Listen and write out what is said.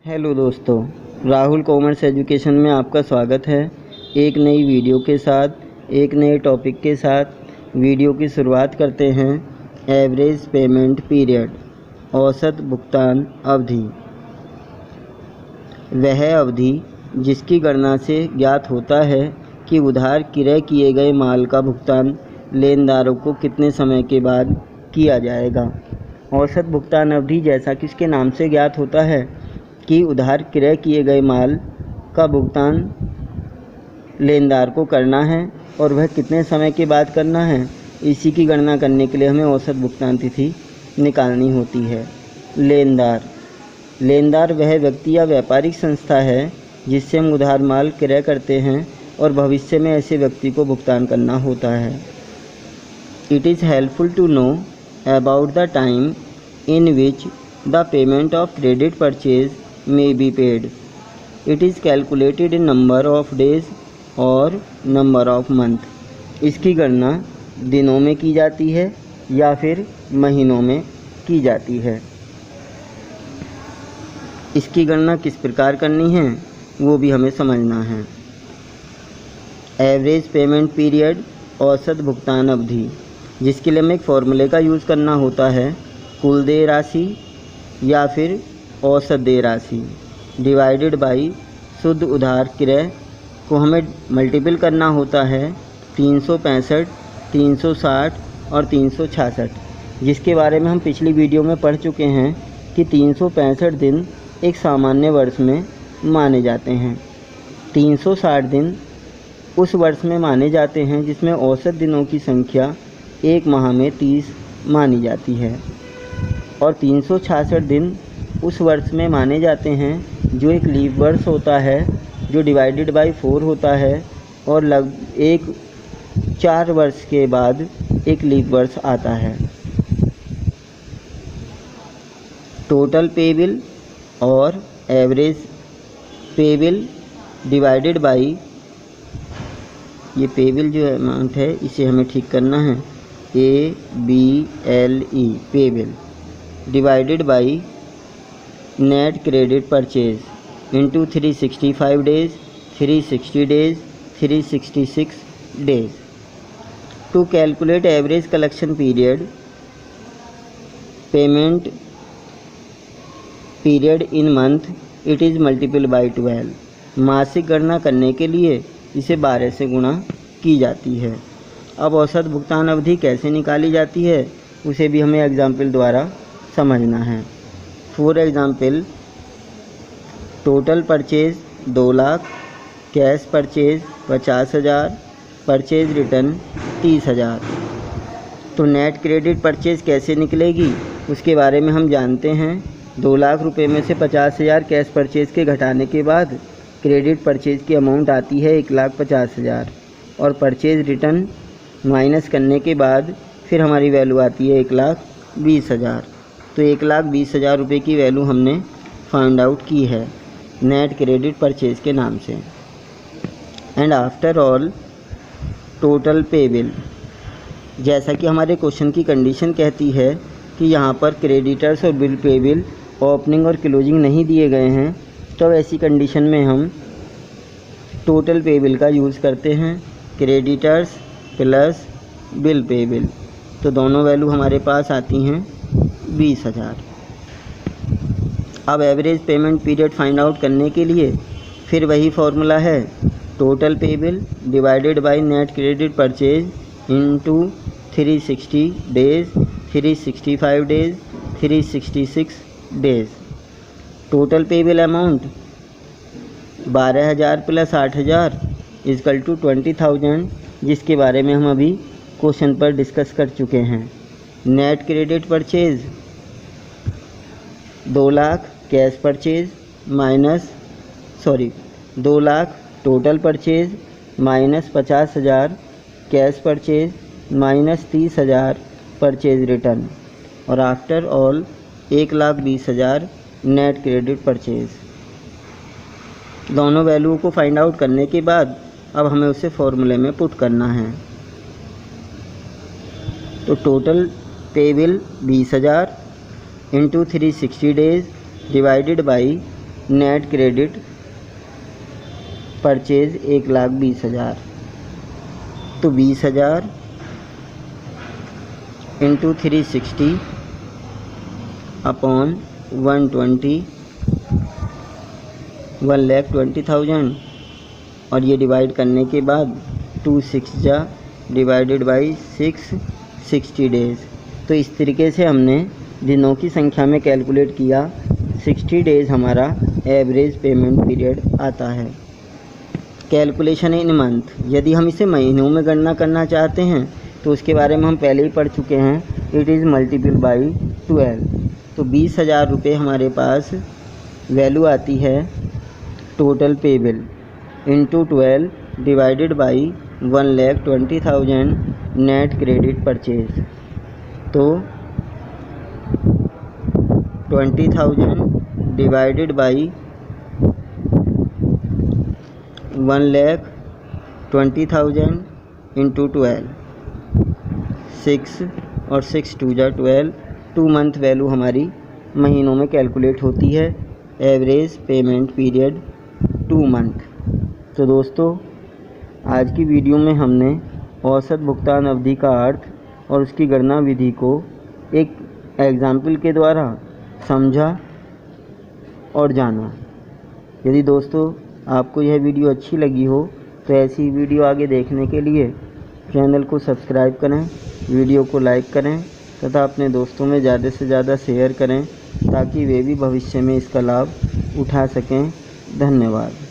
Hello दोस्तों, Rahul commerce education में आपका स्वागत है। एक नई वीडियो के साथ, एक नए टॉपिक के साथ वीडियो की शुरुआत करते हैं। एवरेज पेमेंट पीरियड, औसत भुगतान अवधि। वह अवधि जिसकी गणना से ज्ञात होता है कि उधार क्रय किए गए माल का भुगतान लेनदारों को कितने समय के बाद किया जाएगा। औसत भुगतान अवधि जैसा कि इसके नाम से ज्ञात होता है कि उधार क्रय किए गए माल का भुगतान लेनदार को करना है और वह कितने समय के बाद करना है, इसी की गणना करने के लिए हमें औसत भुगतान तिथि निकालनी होती है। लेनदार वह व्यक्ति या व्यापारिक संस्था है जिससे हम उधार माल क्रय करते हैं और भविष्य में ऐसे व्यक्ति को भुगतान करना होता है। It is helpful to know about the time in which the payment of credit purchase may be paid. It is calculated in number of days और number of month. इसकी गणना दिनों में की जाती है या फिर महीनों में की जाती है। इसकी गणना किस प्रकार करनी है वो भी हमें समझना है। एवरेज पेमेंट पीरियड, औसत भुगतान अवधि, जिसके लिए हमें एक फॉर्मूले का यूज़ करना होता है। कुल देय राशि या फिर औसत देय राशि डिवाइडेड बाई शुद्ध उधार क्रय को हमें मल्टीपल करना होता है 365, 360 और 366, जिसके बारे में हम पिछली वीडियो में पढ़ चुके हैं कि 365 दिन एक सामान्य वर्ष में माने जाते हैं। 360 दिन उस वर्ष में माने जाते हैं जिसमें औसत दिनों की संख्या एक माह में 30 मानी जाती है, और 366 दिन उस वर्ष में माने जाते हैं जो एक लीप वर्ष होता है, जो डिवाइडेड बाई 4 होता है और 4 वर्ष के बाद एक लीप वर्ष आता है। टोटल पेबिल और एवरेज पेबिल डिवाइडेड बाई, ये पेबिल जो अमाउंट है इसे हमें ठीक करना है, ABLE payable divided by net credit purchase into 365 days, 360 days, 366 days. To calculate average collection period, payment period in month, it is multiple by 12। मासिक गणना करने के लिए इसे 12 से गुणा की जाती है। अब औसत भुगतान अवधि कैसे निकाली जाती है उसे भी हमें एग्जाम्पल द्वारा समझना है। For example, total purchase 2 lakh, cash purchase 50,000, purchase return 30,000। तो नेट क्रेडिट परचेज कैसे निकलेगी उसके बारे में हम जानते हैं। 2 लाख रुपए में से 50,000 कैश परचेज के घटाने के बाद क्रेडिट परचेज की अमाउंट आती है 1,50,000, और परचेज रिटर्न माइनस करने के बाद फिर हमारी वैल्यू आती है 1,20,000। तो 1,20,000 रुपये की वैल्यू हमने फाइंड आउट की है नेट क्रेडिट परचेज के नाम से। And after all total payable, जैसा कि हमारे क्वेश्चन की कंडीशन कहती है कि यहाँ पर क्रेडिटर्स और बिल पेबिल ओपनिंग और क्लोजिंग नहीं दिए गए हैं, तो ऐसी कंडीशन में हम टोटल पेबिल का यूज़ करते हैं, क्रेडिटर्स प्लस बिल पेबिल। तो दोनों वैल्यू हमारे पास आती हैं 20,000। अब average payment period find out करने के लिए फिर वही फॉर्मूला है, total payable divided by net credit purchase into 360 days, 365 days, 366 days. Total payable amount 12,000 plus 8,000 equal to 20,000, जिसके बारे में हम अभी क्वेश्चन पर डिस्कस कर चुके हैं। Net credit purchase 2 lakh cash purchase minus 2 lakh total purchase minus 50,000 cash purchase minus 30,000 purchase return, और after all 1,20,000 net credit purchase. दोनों वैल्यू को फाइंड आउट करने के बाद अब हमें उसे फॉर्मूले में पुट करना है। तो total payable 20,000 into 360 days divided by net credit purchase 1,20,000। तो 20,000 इंटू 360 अपॉन 120 1,20,000 और ये डिवाइड करने के बाद 2 6 जा डिवाइडेड बाई 6 60 डेज़। तो इस तरीके से हमने दिनों की संख्या में कैलकुलेट किया। 60 डेज़ हमारा एवरेज पेमेंट पीरियड आता है। कैलकुलेशन इन मंथ, यदि हम इसे महीनों में गणना करना चाहते हैं तो उसके बारे में हम पहले ही पढ़ चुके हैं। It is multiple by 12। तो 20,000 रुपये हमारे पास वैल्यू आती है total payable into 12 divided by 1,20,000 net credit purchase. तो 20,000 डिवाइडेड बाई 1,20,000 इंटू 12 6 और 6 2 जा 12। 2 मंथ वैल्यू हमारी महीनों में कैलकुलेट होती है। Average payment period 2 month. तो दोस्तों आज की वीडियो में हमने औसत भुगतान अवधि का अर्थ और उसकी गणना विधि को एक एग्जाम्पल के द्वारा समझा और जाना। यदि दोस्तों आपको यह वीडियो अच्छी लगी हो तो ऐसी वीडियो आगे देखने के लिए चैनल को सब्सक्राइब करें, वीडियो को लाइक करें तथा अपने दोस्तों में ज़्यादा से ज़्यादा शेयर करें ताकि वे भी भविष्य में इसका लाभ उठा सकें। धन्यवाद।